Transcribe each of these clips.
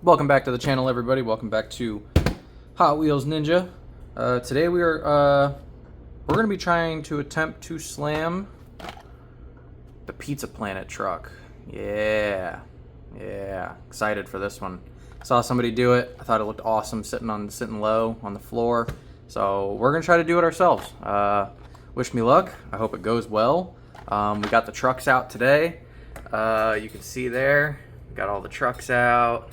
Welcome back to the channel, everybody. Welcome back to Hot Wheels Ninja. Today we're going to be trying to attempt to slam the Pizza Planet truck. Yeah, excited for this one. Saw somebody do it. I thought it looked awesome sitting low on the floor. So we're gonna try to do it ourselves. Wish me luck. I hope it goes well. We got the trucks out today. You can see there. We got all the trucks out.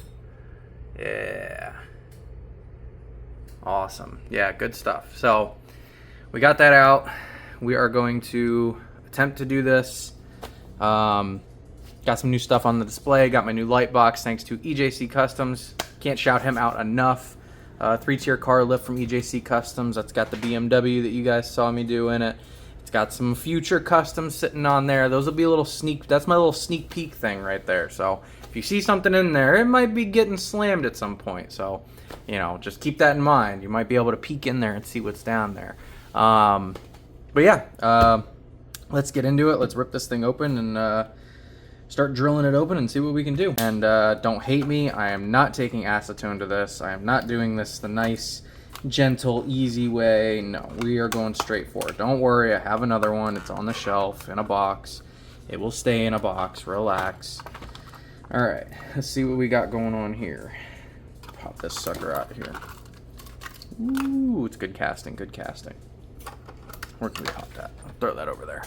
Yeah. Awesome. Yeah, good stuff. So we got that out. We are going to attempt to do this. Got some new stuff on the display. Got my new light box thanks to EJC Customs. Can't shout him out enough. 3-tier car lift from EJC Customs. That's got the BMW that you guys saw me do in it. It's got some future customs sitting on there. Those will be a little sneak. That's my little sneak peek thing right there. So if you see something in there, it might be getting slammed at some point. So, you know, just keep that in mind. You might be able to peek in there and see what's down there. But yeah, let's get into it. Let's rip this thing open and start drilling it open and see what we can do. And don't hate me. I am not taking acetone to this. I am not doing this the nice, gentle, easy way. No, we are going straight for it. Don't worry. I have another one. It's on the shelf in a box. It will stay in a box. Relax. All right, let's see what we got going on here. Pop this sucker out of here. Ooh, it's good casting, good casting. Where can we pop that? I'll throw that over there.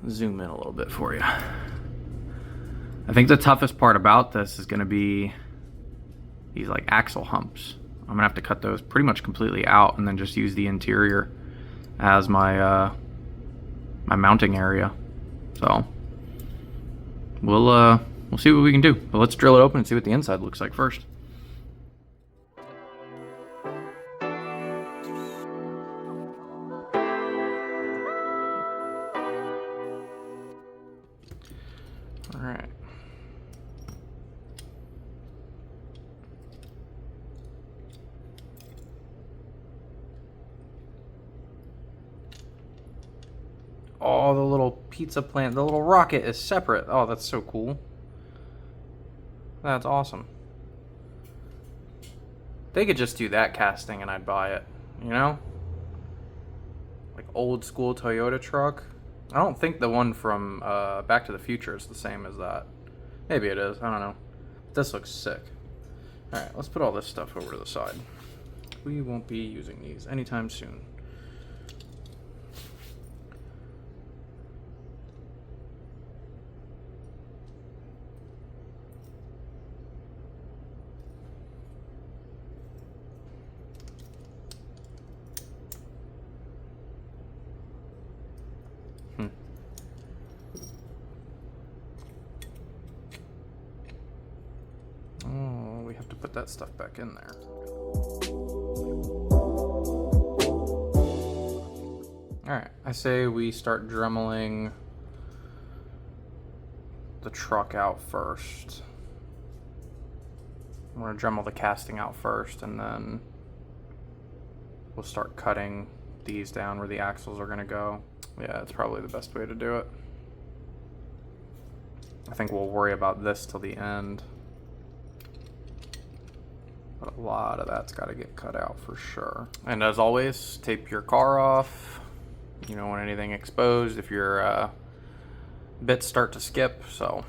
Zoom in a little bit for you. I think the toughest part about this is gonna be these like axle humps. I'm gonna have to cut those pretty much completely out and then just use the interior as my my mounting area. So we'll see what we can do, but let's drill it open and see what the inside looks like first. All right. Oh, the little pizza plant, the little rocket is separate. Oh, that's so cool. That's awesome. They could just do that casting and I'd buy it, you know? Like old school Toyota truck. I don't think the one from Back to the Future is the same as that. Maybe it is, I don't know. This looks sick. Alright, let's put all this stuff over to the side. We won't be using these anytime soon. Oh, we have to put that stuff back in there. Alright, I say we start dremeling the truck out first. I'm going to dremel the casting out first, and then we'll start cutting these down where the axles are going to go. Yeah, it's probably the best way to do it. I think we'll worry about this till the end. But a lot of that's got to get cut out for sure. And as always, tape your car off. You don't want anything exposed if your bits start to skip, so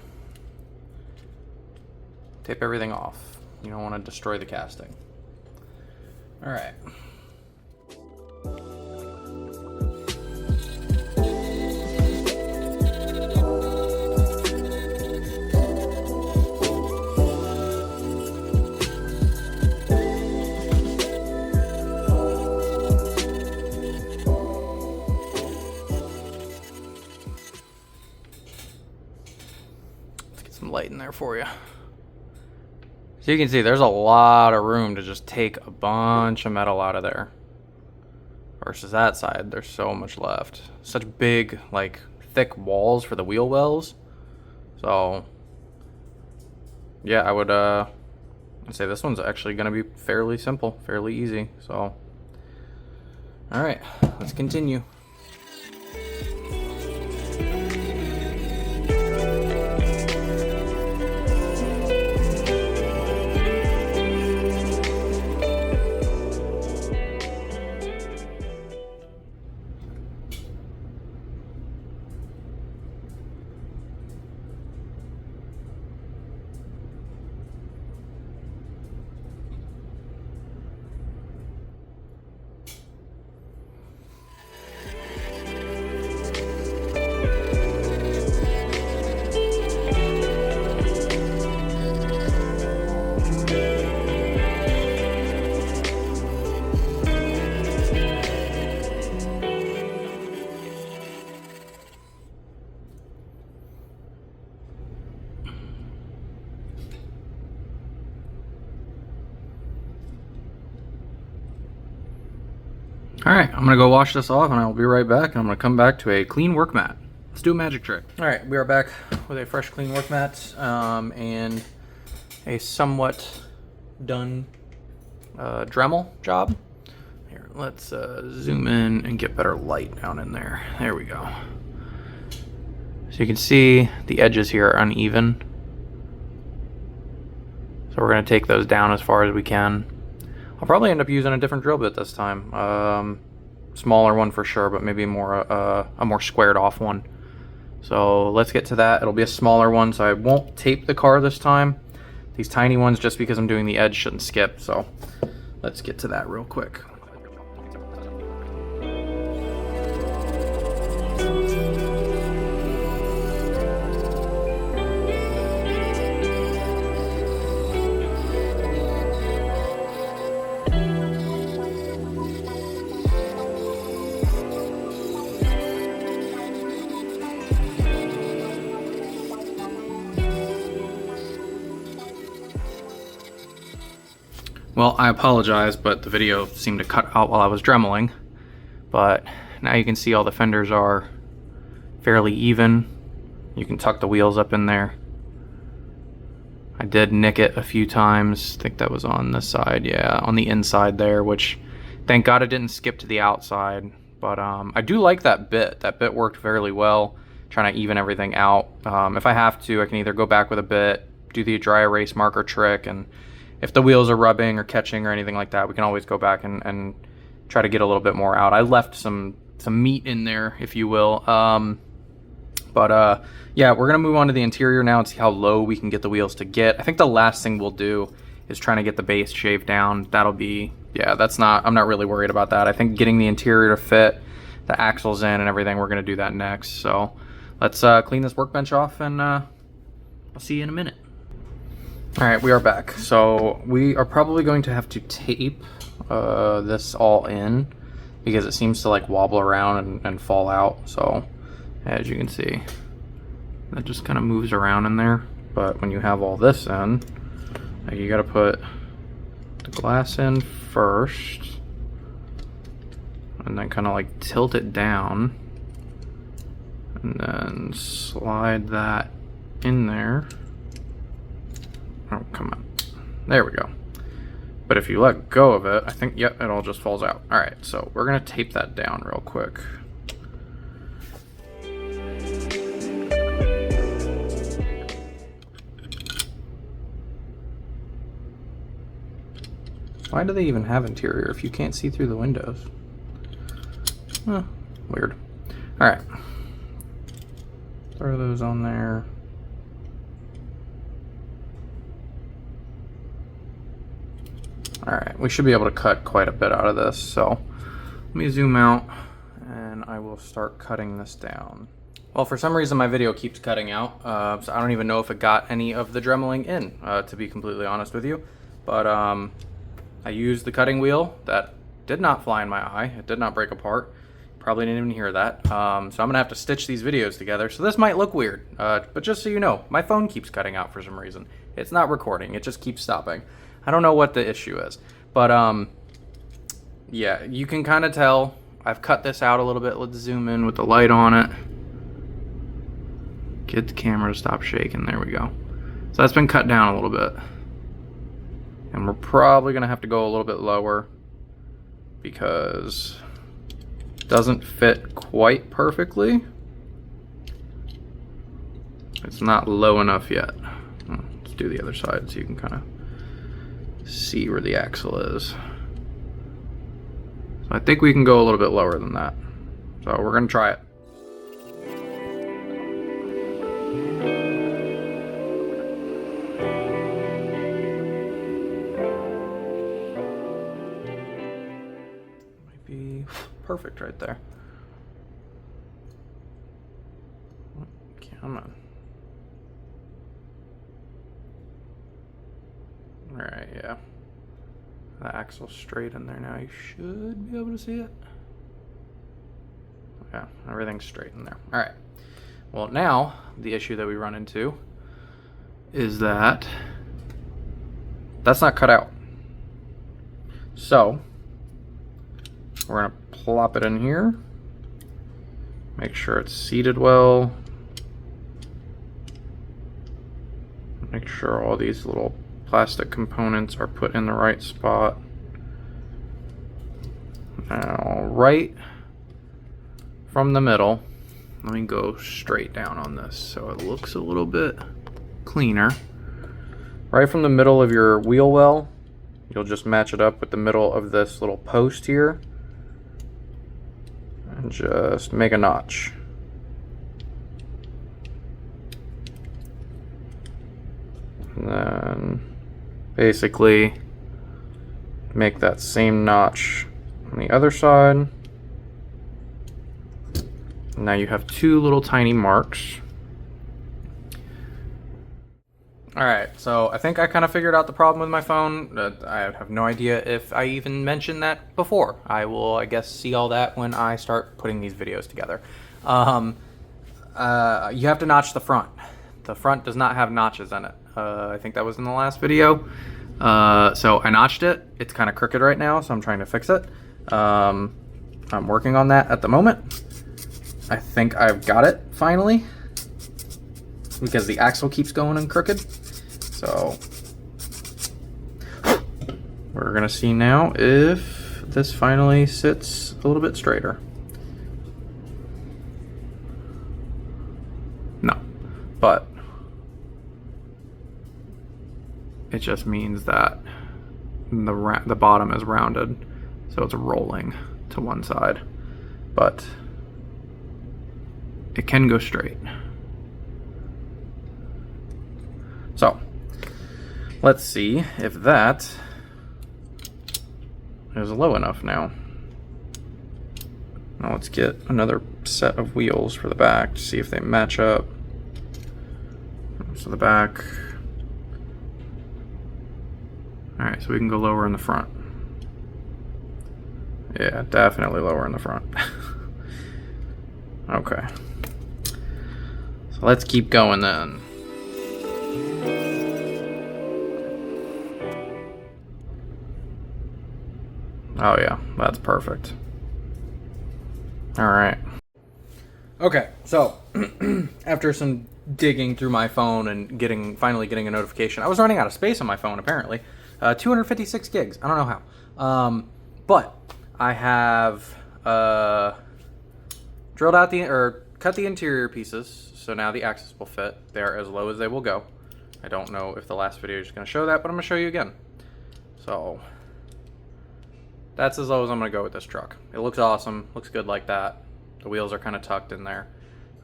tape everything off. You don't want to destroy the casting. All right. Light in there for you. So you can see there's a lot of room to just take a bunch of metal out of there. Versus that side, there's so much left. Such big, like, thick walls for the wheel wells. So, yeah, I would I'd say this one's actually going to be fairly simple, fairly easy. So, all right, let's continue. All right, I'm gonna go wash this off and I'll be right back. I'm gonna come back to a clean work mat. Let's do a magic trick. All right, we are back with a fresh clean work mat and a somewhat done Dremel job. Here, let's zoom in and get better light down in there. There we go. So you can see the edges here are uneven. So we're gonna take those down as far as we can. I'll probably end up using a different drill bit this time. Smaller one for sure, but maybe more a more squared off one. So let's get to that. It'll be a smaller one, so I won't tape the car this time. These tiny ones, just because I'm doing the edge, shouldn't skip. So let's get to that real quick. Well, I apologize, but the video seemed to cut out while I was dremeling. But now you can see all the fenders are fairly even. You can tuck the wheels up in there. I did nick it a few times. I think that was on this side, yeah, on the inside there, which thank God it didn't skip to the outside. But I do like that bit. That bit worked fairly well, trying to even everything out. If I have to, I can either go back with a bit, do the dry erase marker trick, and if the wheels are rubbing or catching or anything like that, we can always go back and try to get a little bit more out. I left some meat in there, if you will. Yeah, we're gonna move on to the interior now and see how low we can get the wheels to get. I think the last thing we'll do is trying to get the base shaved down. That'll be, yeah, I'm not really worried about that. I think getting the interior to fit, the axles in and everything, we're gonna do that next. So let's clean this workbench off and I'll see you in a minute. All right, we are back. So we are probably going to have to tape this all in because it seems to like wobble around and fall out. So as you can see, that just kind of moves around in there. But when you have all this in, you got to put the glass in first and then kind of like tilt it down and then slide that in there. Oh, come on. There we go. But if you let go of it, I think, yep, it all just falls out. All right, so we're gonna tape that down real quick. Why do they even have interior if you can't see through the windows? Huh, weird. All right. Throw those on there. All right, we should be able to cut quite a bit out of this. So let me zoom out and I will start cutting this down. Well, for some reason my video keeps cutting out. So I don't even know if it got any of the dremeling in, to be completely honest with you. But I used the cutting wheel that did not fly in my eye. It did not break apart. Probably didn't even hear that. So I'm gonna have to stitch these videos together. So this might look weird, but just so you know, my phone keeps cutting out for some reason. It's not recording, it just keeps stopping. I don't know what the issue is, but yeah, you can kind of tell. I've cut this out a little bit. Let's zoom in with the light on it. Get the camera to stop shaking. There we go. So that's been cut down a little bit. And we're probably gonna have to go a little bit lower because it doesn't fit quite perfectly. It's not low enough yet. Let's do the other side so you can kind of see where the axle is. So I think we can go a little bit lower than that. So we're gonna try it. Might be perfect right there. Come on. Alright, yeah. The axle's straight in there now. You should be able to see it. Yeah, everything's straight in there. Alright. Well, now, the issue that we run into is that that's not cut out. So, We're gonna plop it in here. Make sure it's seated well. Make sure all these little plastic components are put in the right spot. Now, right from the middle, let me go straight down on this so it looks a little bit cleaner. Right from the middle of your wheel well, you'll just match it up with the middle of this little post here and just make a notch. And then basically make that same notch on the other side. Now you have two little tiny marks. Alright, so I think I kind of figured out the problem with my phone. I have no idea if I even mentioned that before. I will, I guess, see all that when I start putting these videos together. You have to notch the front. The front does not have notches in it. I think that was in the last video. So I notched it. It's kind of crooked right now, so I'm trying to fix it. I'm working on that at the moment. I think I've got it finally, because the axle keeps going and crooked. So we're gonna see now if this finally sits a little bit straighter. No, but it just means that the bottom is rounded, so it's rolling to one side, but it can go straight. So let's see if that is low enough now. Now let's get another set of wheels for the back to see if they match up. So the back. All right, so we can go lower in the front. Yeah, definitely lower in the front. Okay. So let's keep going then. Oh yeah, that's perfect. All right. Okay, so after some digging through my phone and finally getting a notification, I was running out of space on my phone apparently. 256 gigs. I don't know how. But I have drilled out cut the interior pieces, so now the axles will fit. They're as low as they will go. I don't know if the last video is going to show that, but I'm going to show you again. So that's as low as I'm going to go with this truck. It looks awesome. Looks good like that. The wheels are kind of tucked in there.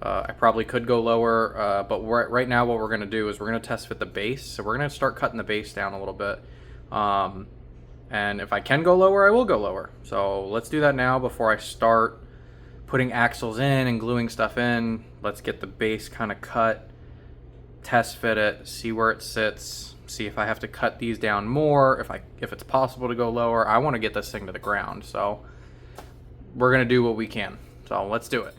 I probably could go lower, but right now what we're going to do is we're going to test fit the base. So we're going to start cutting the base down a little bit. And if I can go lower, I will go lower. So let's do that now before I start putting axles in and gluing stuff in. Let's get the base kind of cut, test fit it, see where it sits, see if I have to cut these down more, if it's possible to go lower. I want to get this thing to the ground, so we're gonna do what we can. So let's do it.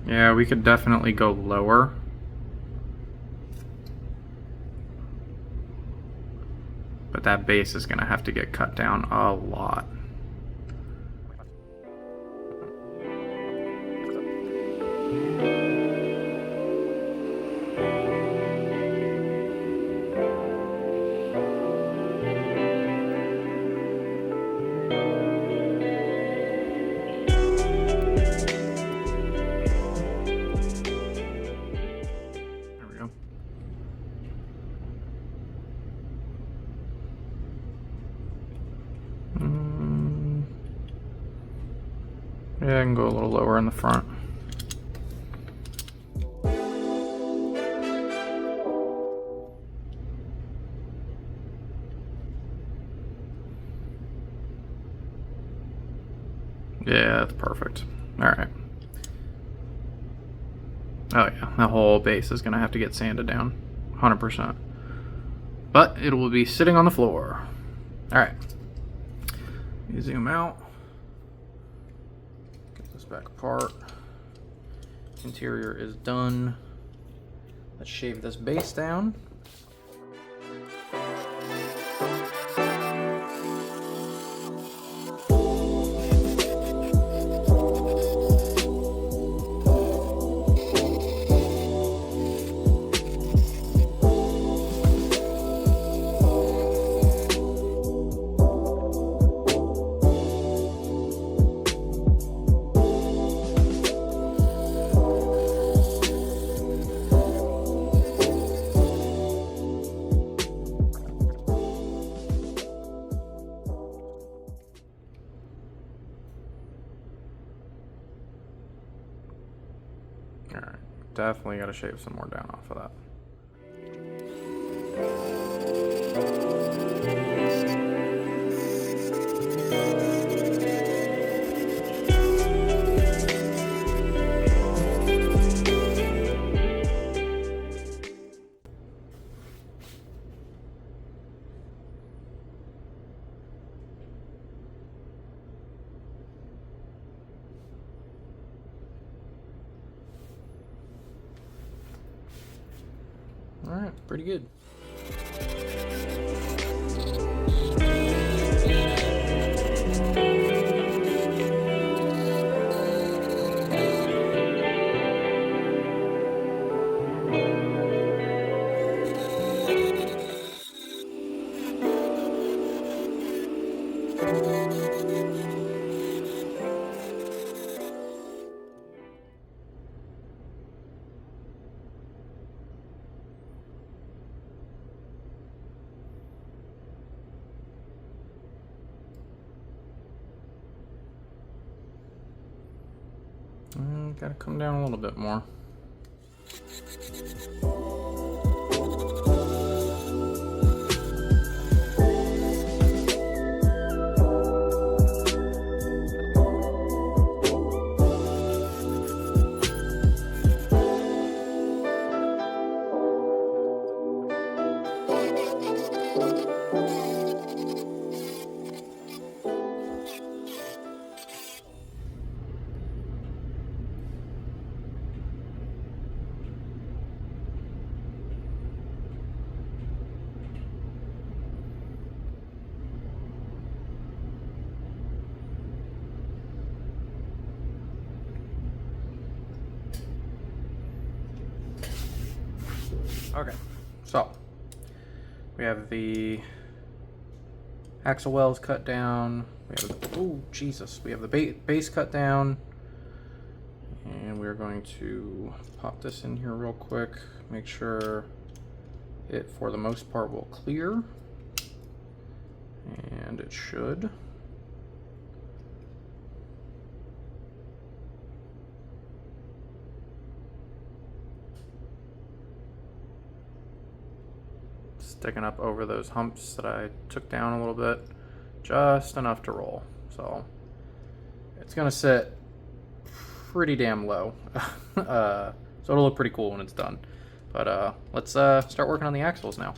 Yeah, we could definitely go lower. But that base is gonna have to get cut down a lot. Yeah, I can go a little lower in the front. Yeah, that's perfect. All right. Oh yeah, the whole base is gonna have to get sanded down, 100%. But it will be sitting on the floor. All right. You zoom out. Get this back apart. Interior is done. Let's shave this base down. Alright, definitely got to shave some more down off of that. Alright, pretty good. Gotta come down a little bit more. Okay, so we have the axle wells cut down. We have the, oh Jesus, we have the base cut down, and we're going to pop this in here real quick. Make sure it, for the most part, will clear, and it should. Sticking up over those humps that I took down a little bit, just enough to roll. So it's gonna sit pretty damn low. So it'll look pretty cool when it's done. But let's start working on the axles now.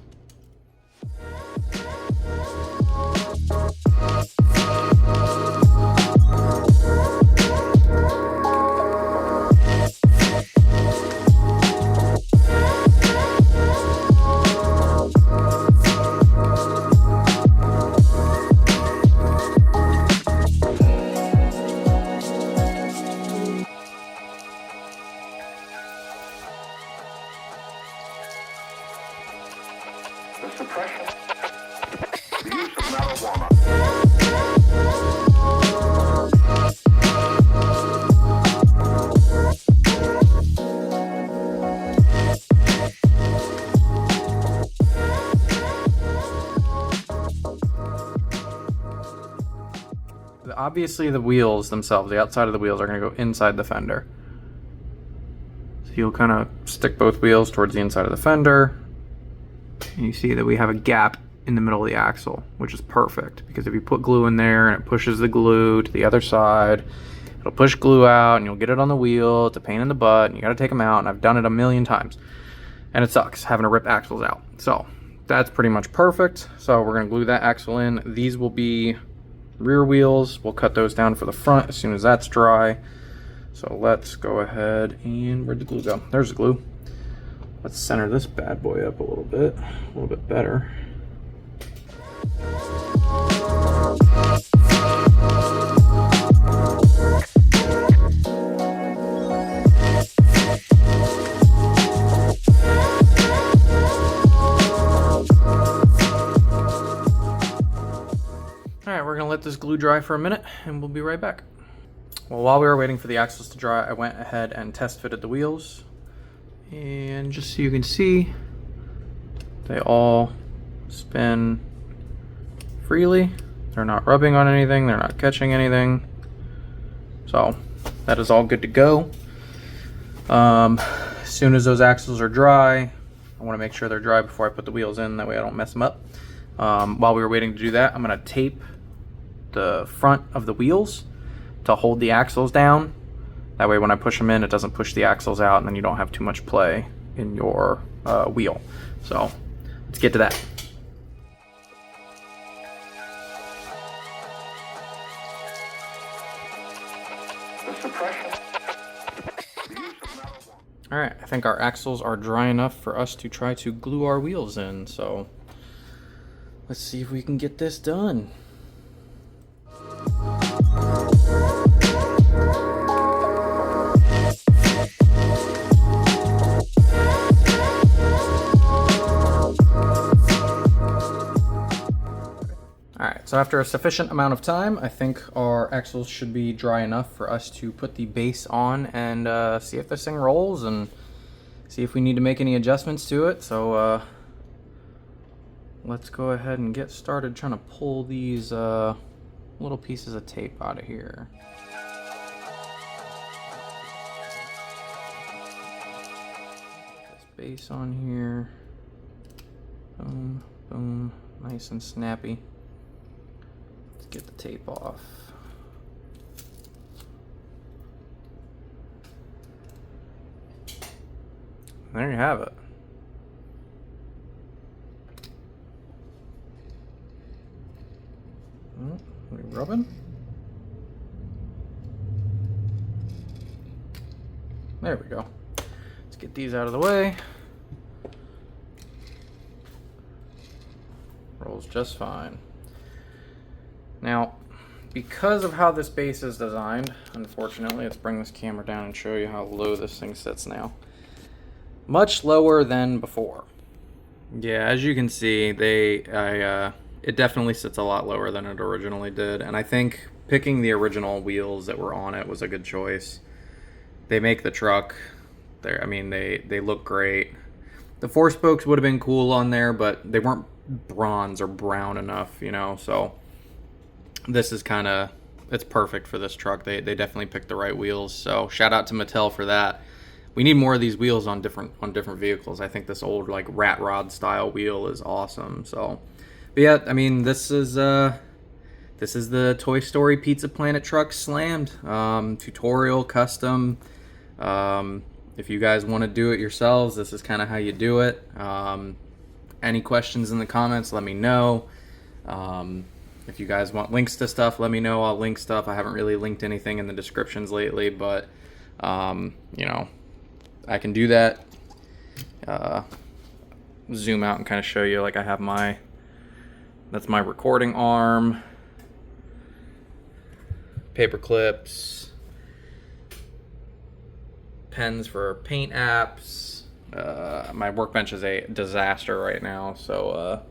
The suppression, the use of marijuana. Obviously the wheels themselves, the outside of the wheels, are going to go inside the fender. So you'll kind of stick both wheels towards the inside of the fender. And you see that we have a gap in the middle of the axle, which is perfect because if you put glue in there and it pushes the glue to the other side, it'll push glue out and you'll get it on the wheel. It's a pain in the butt and you got to take them out, and I've done it a million times and it sucks having to rip axles out. So that's pretty much perfect. So we're going to glue that axle in. These will be rear wheels. We'll cut those down for the front as soon as that's dry. So let's go ahead and, where'd the glue go? There's the glue. Let's center this bad boy up a little bit better. Alright, we're gonna let this glue dry for a minute and we'll be right back. Well, while we were waiting for the axles to dry, I went ahead and test fitted the wheels. And just so you can see, they all spin freely. They're not rubbing on anything, they're not catching anything. So that is all good to go. As soon as those axles are dry, I want to make sure they're dry before I put the wheels in, that way I don't mess them up. While we were waiting to do that, I'm going to tape the front of the wheels to hold the axles down. That way when I push them in, it doesn't push the axles out and then you don't have too much play in your wheel. So let's get to that. The suppression. All right, I think our axles are dry enough for us to try to glue our wheels in. So let's see if we can get this done. Alright, so after a sufficient amount of time, I think our axles should be dry enough for us to put the base on and see if this thing rolls and see if we need to make any adjustments to it. So let's go ahead and get started trying to pull these little pieces of tape out of here. Put this base on here. Boom, boom, nice and snappy. Let's get the tape off. There you have it. Oh, are we rubbing? There we go. Let's get these out of the way. Rolls just fine. Now, because of how this base is designed, unfortunately, let's bring this camera down and show you how low this thing sits now. Much lower than before. Yeah, as you can see, it definitely sits a lot lower than it originally did, and I think picking the original wheels that were on it was a good choice. They make the truck. They look great. The 4 spokes would have been cool on there, but they weren't bronze or brown enough, you know, so this is it's perfect for this truck. They definitely picked the right wheels, so shout out to Mattel for that. We need more of these wheels on different vehicles. I think this old like rat rod style wheel is awesome. So, but yeah, I mean, this is the Toy Story Pizza Planet truck slammed. Tutorial, custom. If you guys want to do it yourselves, this is kind of how you do it. Any questions in the comments, let me know. If you guys want links to stuff, let me know. I'll link stuff. I haven't really linked anything in the descriptions lately, but you know, I can do that. Zoom out and kind of show you, like I have that's my recording arm, paper clips, pens for paint apps. My workbench is a disaster right now, so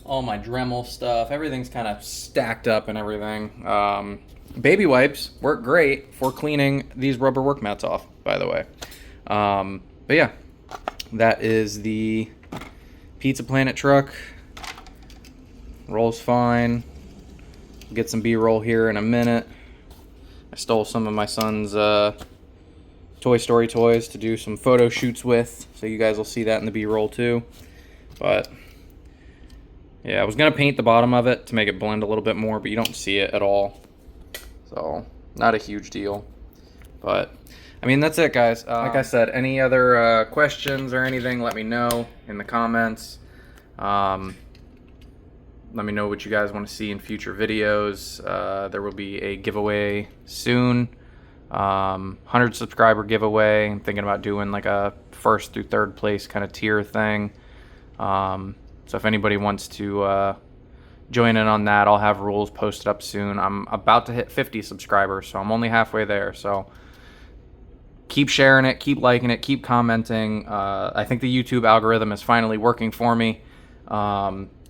all my Dremel stuff, everything's kind of stacked up and everything. Baby wipes work great for cleaning these rubber work mats off, by the way. But yeah, that is the Pizza Planet truck. Rolls fine. Get some B-roll here in a minute. I stole some of my son's Toy Story toys to do some photo shoots with, so you guys will see that in the B-roll too. But Yeah, I was gonna paint the bottom of it to make it blend a little bit more, but you don't see it at all. So, not a huge deal. But, I mean, that's it, guys. Like I said, any other questions or anything, let me know in the comments. Let me know what you guys want to see in future videos. There will be a giveaway soon. 100 subscriber giveaway. I'm thinking about doing like a first through third place kind of tier thing. So if anybody wants to join in on that, I'll have rules posted up soon. I'm about to hit 50 subscribers, so I'm only halfway there. So keep sharing it, keep liking it, keep commenting. I think the YouTube algorithm is finally working for me.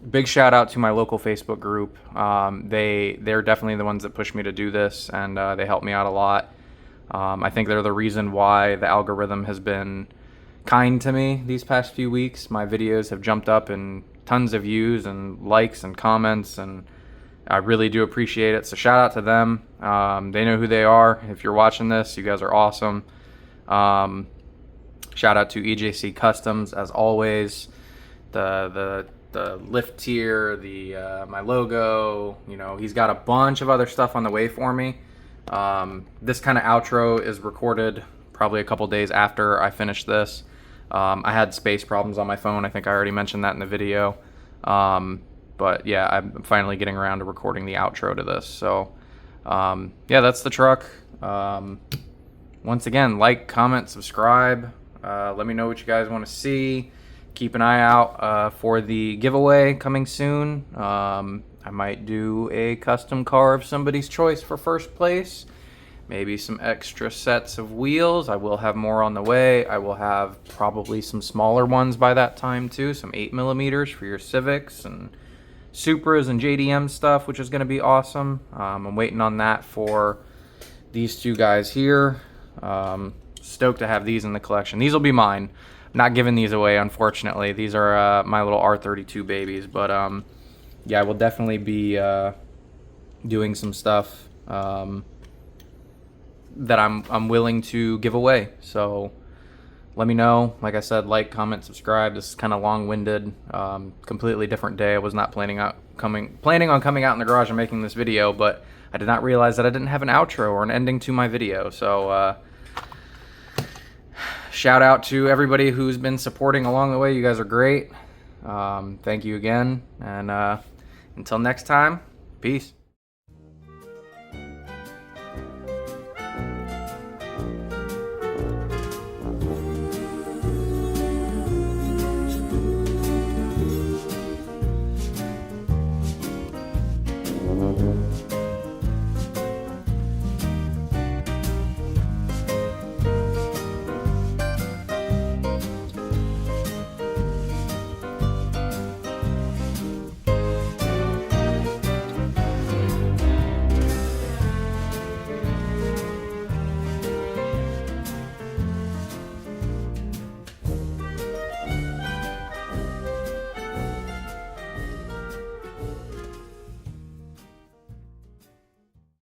Big shout out to my local Facebook group. They're definitely the ones that pushed me to do this, and they helped me out a lot. I think they're the reason why the algorithm has been kind to me these past few weeks. My videos have jumped up in tons of views and likes and comments, and I really do appreciate it. So shout out to them. They know who they are. If you're watching this, you guys are awesome. Shout out to EJC Customs as always. The lift tier, my logo, you know, he's got a bunch of other stuff on the way for me. This kind of outro is recorded probably a couple days after I finish this. I had space problems on my phone. I think I already mentioned that in the video. But yeah, I'm finally getting around to recording the outro to this. So yeah, that's the truck. Once again, like, comment, subscribe. Let me know what you guys want to see. Keep an eye out for the giveaway coming soon. I might do a custom car of somebody's choice for first place. Maybe some extra sets of wheels. I will have more on the way. I will have probably some smaller ones by that time too. Some 8mm for your Civics and Supras and JDM stuff, which is going to be awesome. I'm waiting on that for these two guys here. Stoked to have these in the collection. These will be mine. I'm not giving these away, unfortunately. These are my little R32 babies. But yeah, I will definitely be doing some stuff that I'm willing to give away. So let me know. Like I said, like, comment, subscribe. This is kind of long-winded, completely different day. I was not planning on coming out in the garage and making this video, but I did not realize that I didn't have an outro or an ending to my video. So shout out to everybody who's been supporting along the way. You guys are great. Thank you again, and until next time, peace.